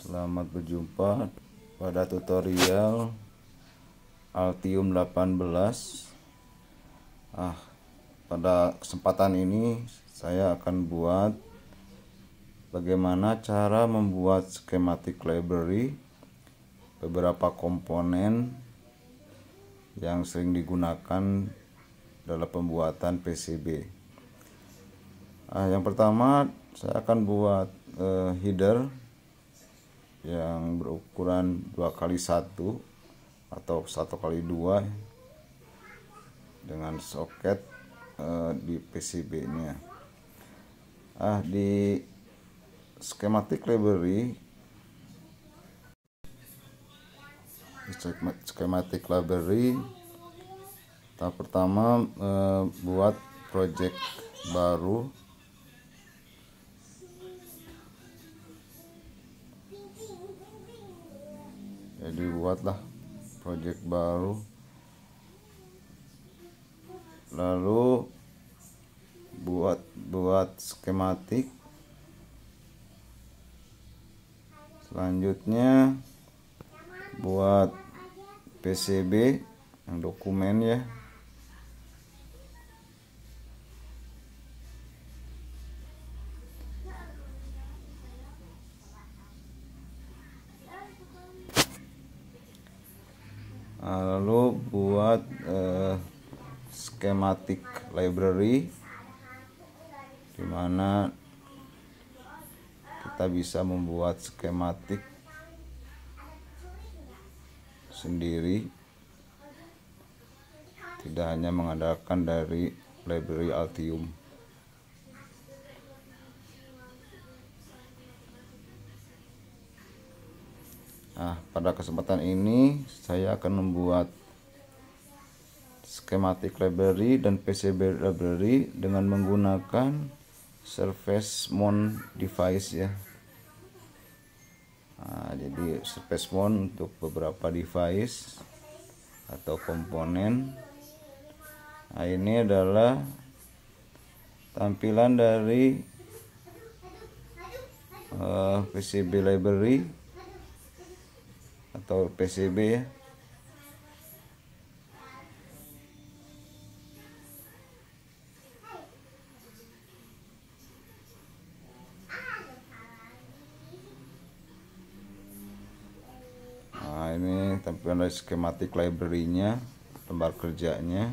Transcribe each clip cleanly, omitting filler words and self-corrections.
Selamat berjumpa pada tutorial Altium 18. Pada kesempatan ini saya akan buat bagaimana cara membuat schematic library beberapa komponen yang sering digunakan dalam pembuatan PCB. Yang pertama saya akan buat header yang berukuran 2x1 atau 1x2 dengan soket di PCB nya. Di schematic library tahap pertama buat project baru. Jadi buatlah project baru, lalu buat skematik. Selanjutnya buat PCB yang dokumen ya. Lalu buat schematic library, dimana kita bisa membuat skematik sendiri, tidak hanya mengandalkan dari library Altium. Pada kesempatan ini saya akan membuat schematic library dan PCB library dengan menggunakan surface mount device ya. Jadi surface mount untuk beberapa device atau komponen. Ini adalah tampilan dari PCB library atau PCB ya. Ini tampilan dari schematic library-nya, lembar kerjanya.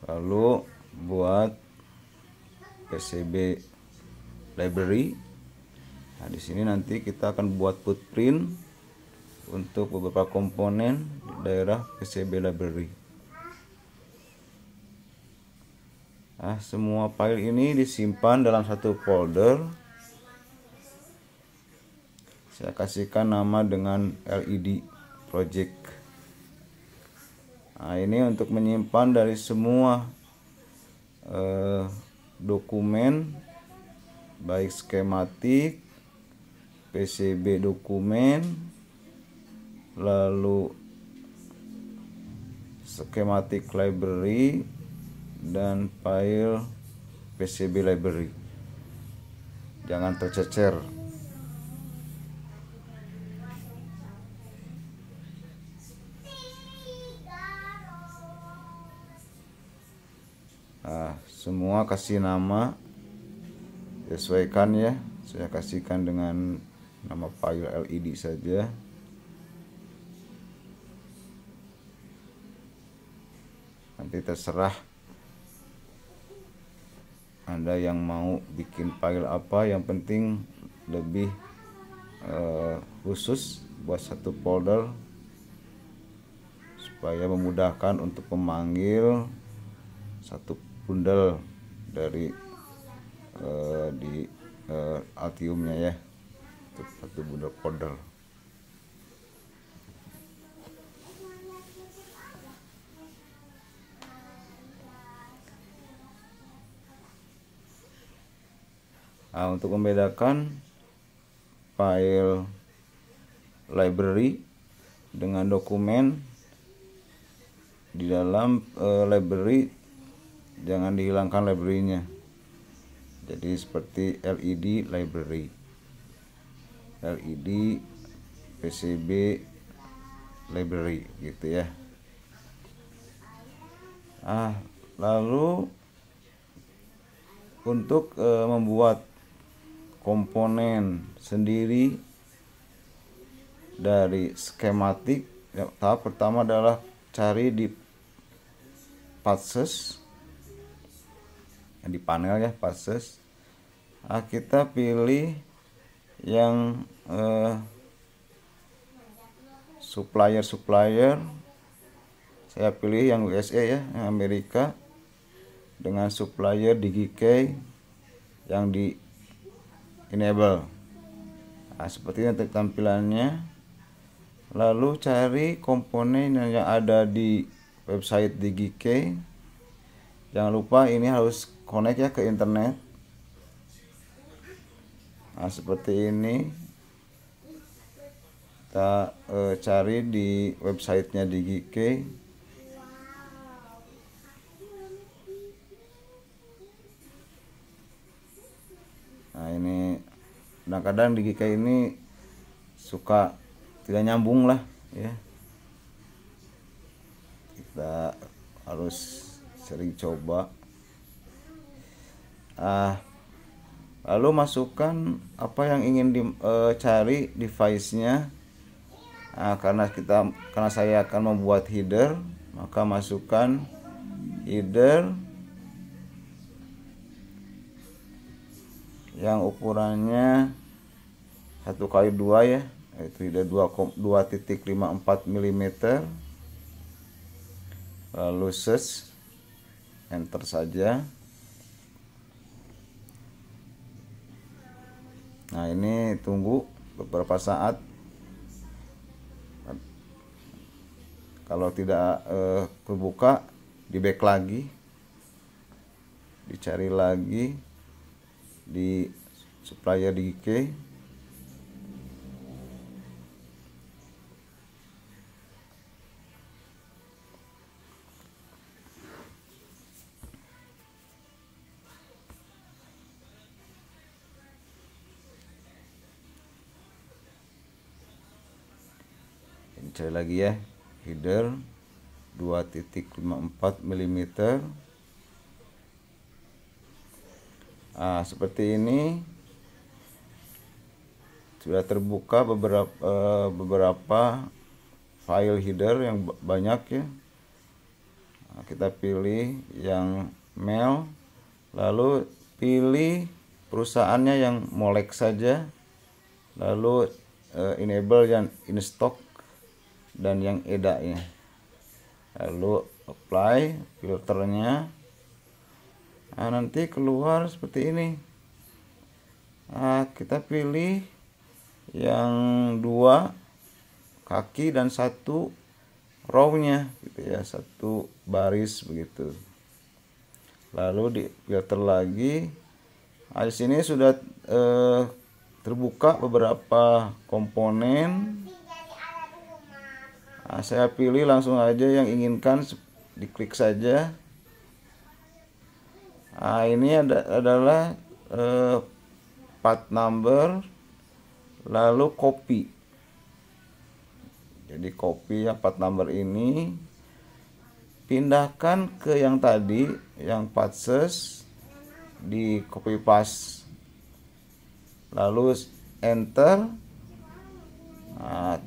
Lalu buat PCB library. Di sini nanti kita akan buat footprint untuk beberapa komponen di daerah PCB library. Semua file ini disimpan dalam satu folder. Saya kasihkan nama dengan LED project. Ini untuk menyimpan dari semua dokumen, baik skematik, PCB dokumen, lalu schematic library, dan file PCB library. Jangan tercecer. Semua kasih nama, sesuaikan ya. Saya kasihkan dengan nama file LED saja. Nanti terserah Anda yang mau bikin file apa, yang penting lebih khusus buat satu folder supaya memudahkan untuk memanggil satu bundle dari di Altiumnya ya, untuk satu bundle folder. Untuk membedakan file library dengan dokumen, di dalam library jangan dihilangkan library-nya. Jadi seperti LED library, LED PCB library gitu ya. Lalu untuk membuat komponen sendiri dari skematik, tahap pertama adalah cari di patches, di panel ya, patches. Kita pilih yang supplier. Saya pilih yang USA ya, yang Amerika, dengan supplier DigiKey yang di enable. Seperti ini tampilannya. Lalu cari komponen yang ada di website DigiKey. Jangan lupa ini harus connect ya ke internet. Seperti ini. Kita cari di websitenya DigiKey. Ini kadang-kadang DigiKey ini suka tidak nyambung lah ya. Kita harus sering coba. Lalu masukkan apa yang ingin dicari device-nya. Karena saya akan membuat header, maka masukkan header yang ukurannya 1x2 ya, yaitu header 2.54 mm. Lalu search, enter saja. Ini tunggu beberapa saat. Kalau tidak terbuka, di back lagi, dicari lagi di supplier DigiKey. Cari lagi ya, header 2.54 mm. Seperti ini sudah terbuka beberapa file header yang banyak ya. Kita pilih yang mail, lalu pilih perusahaannya yang Molex saja, lalu enable yang in stock dan yang EDA ya. Lalu apply filternya. Nanti keluar seperti ini. Kita pilih yang 2 kaki dan 1 row-nya gitu ya, 1 baris begitu. Lalu di filter lagi. Di sini sudah terbuka beberapa komponen. Saya pilih langsung aja yang inginkan, diklik saja. Ini adalah part number, lalu copy. Jadi copy ya part number ini, pindahkan ke yang tadi, yang patches, di copy paste, lalu enter.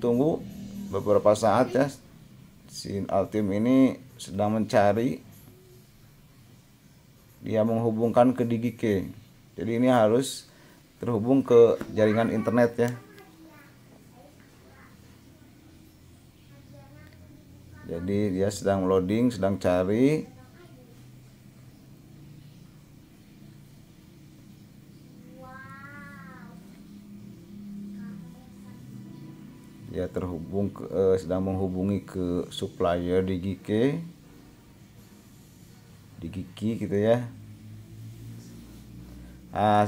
Tunggu beberapa saat ya. Si Altim ini sedang mencari, dia menghubungkan ke DigiKey. Jadi ini harus terhubung ke jaringan internet ya. Jadi dia sedang loading, sedang cari. Dia terhubung sedang menghubungi ke supplier DigiKey gitu ya.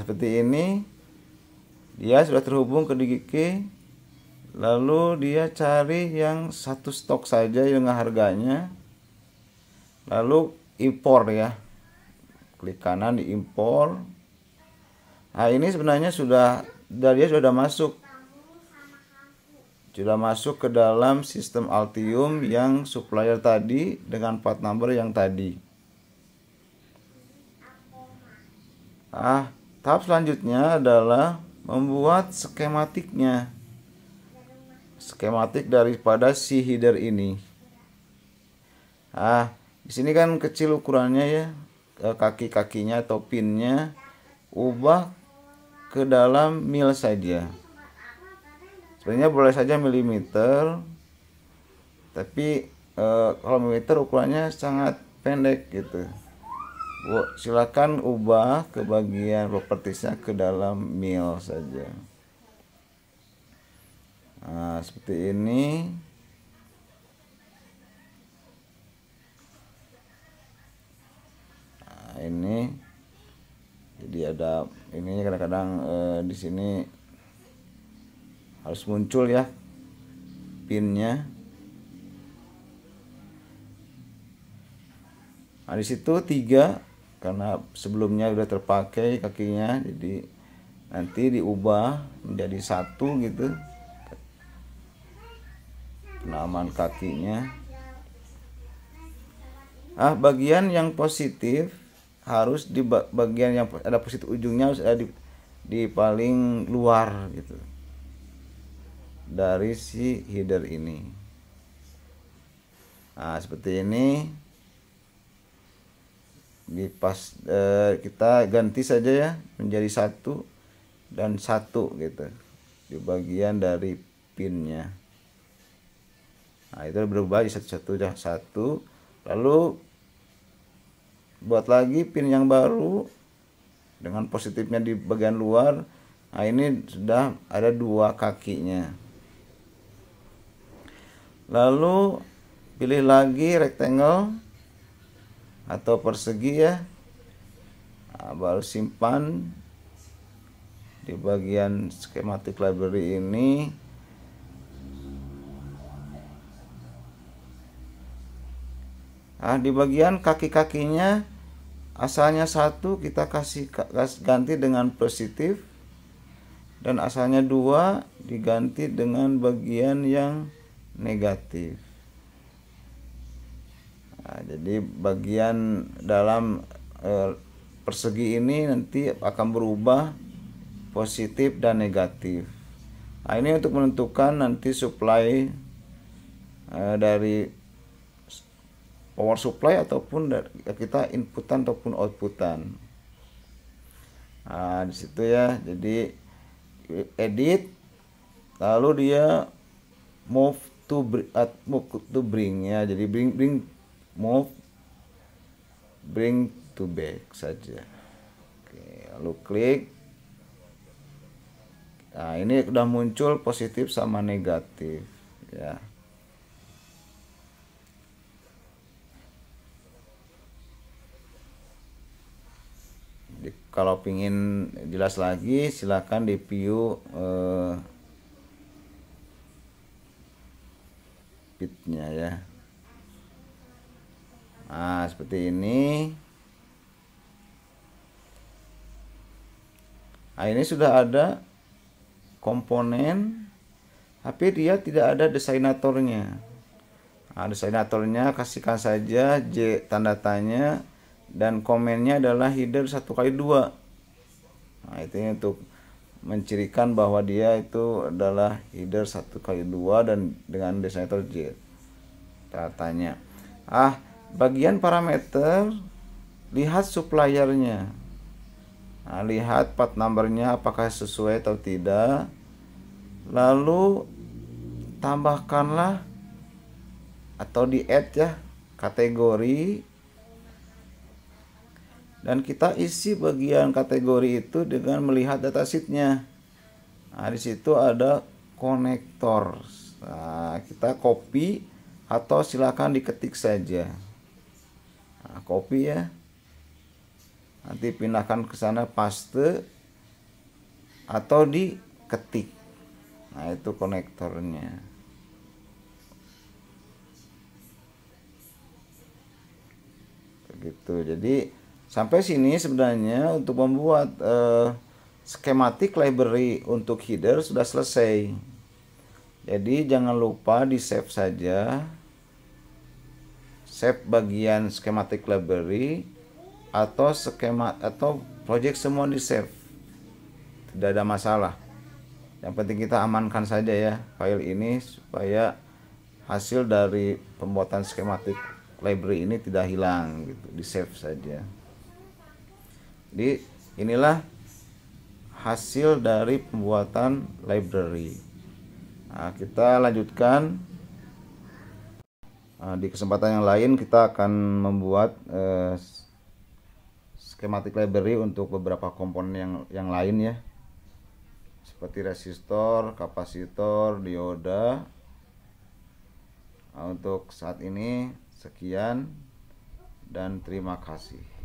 Seperti ini, dia sudah terhubung ke DigiKey. Lalu dia cari yang 1 stok saja dengan harganya, lalu import ya. klik kanan di impor. Nah, ini sebenarnya dia sudah masuk ke dalam sistem Altium yang supplier tadi dengan part number yang tadi. Tahap selanjutnya adalah membuat skematiknya. Skematik daripada si header ini. Di sini kan kecil ukurannya ya, kaki-kakinya atau pinnya, ubah ke dalam mil saja. Sebenarnya boleh saja milimeter, tapi kalau milimeter ukurannya sangat pendek gitu. Silakan ubah ke bagian propertiesnya ke dalam mil saja. Nah, seperti ini. Nah, ini jadi ada ini kadang-kadang di sini harus muncul ya pinnya. Nah, di situ 3 karena sebelumnya sudah terpakai kakinya, jadi nanti diubah menjadi 1 gitu penamaan kakinya. Bagian yang positif harus di bagian yang ada positif ujungnya harus ada di paling luar gitu dari si header ini. Nah, seperti ini. Kita ganti saja ya menjadi 1 dan 1 gitu di bagian dari pinnya. Nah, itu berubah di 1. Lalu buat lagi pin yang baru dengan positifnya di bagian luar. Nah, ini sudah ada 2 kakinya. Lalu pilih lagi rectangle atau persegi ya. Nah, baru simpan di bagian schematic library ini. Nah, di bagian kaki-kakinya asalnya 1 kita ganti dengan positif, dan asalnya 2 diganti dengan bagian yang negatif. Nah, jadi bagian dalam persegi ini nanti akan berubah positif dan negatif. Nah, ini untuk menentukan nanti supply dari power supply ataupun dari kita inputan ataupun outputan. Nah, di situ ya. Jadi edit, lalu dia move to bring ya. Jadi bring to back saja. Oke, lalu klik. Nah, ini udah muncul positif sama negatif ya. Jadi, kalau pingin jelas lagi silakan di view bitnya ya. Nah, seperti ini. Nah, ini sudah ada komponen, tapi dia tidak ada desainatornya. Nah, desainatornya kasihkan saja J tanda tanya, dan komennya adalah header 1x2. Nah, itu untuk mencirikan bahwa dia itu adalah header 1x2 dan dengan desainator J tanda tanya. Bagian parameter, lihat suppliernya. Nah, lihat part numbernya apakah sesuai atau tidak. Lalu tambahkanlah atau di add ya kategori, dan kita isi bagian kategori itu dengan melihat datasheetnya. Nah, di situ ada konektor. Nah, kita copy atau silakan diketik saja. Nah, copy ya. Nanti pindahkan ke sana, paste atau diketik. Nah, itu konektornya. Begitu. Jadi Sampai sini sebenarnya untuk membuat schematic library untuk header sudah selesai. Jadi jangan lupa di save saja, save bagian schematic library atau skema atau project semua di save, tidak ada masalah. Yang penting kita amankan saja ya file ini supaya hasil dari pembuatan schematic library ini tidak hilang gitu, di save saja. Jadi inilah hasil dari pembuatan library. Nah, kita lanjutkan. Di kesempatan yang lain kita akan membuat schematic library untuk beberapa komponen yang lain ya, seperti resistor, kapasitor, dioda. Untuk saat ini sekian dan terima kasih.